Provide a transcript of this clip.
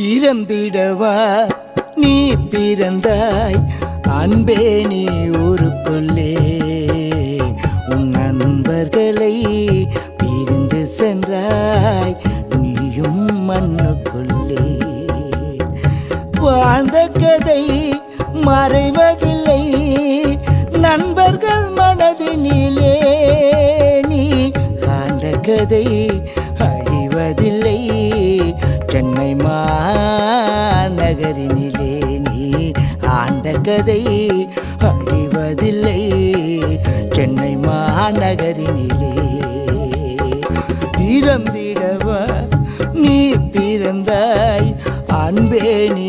இறந்திடவா நீ பிறந்தாய் அன்பே நீ ஊருக்குள்ளே உன் நண்பர்களை பிரிந்து சென்றாய் நீயும் மண்ணுக்குள்ளே வாழ்ந்த கதை மறைவதில்லை நண்பர்கள் மனதினிலே நீ ஆண்ட கதை அழிவதில்லை சென்னை மாநகரினிலே நீ ஆண்ட கதை அழிவதில்லை சென்னை மாநகரினிலே இறந்திடவா நீ பிறந்தாய் அன்பே நீ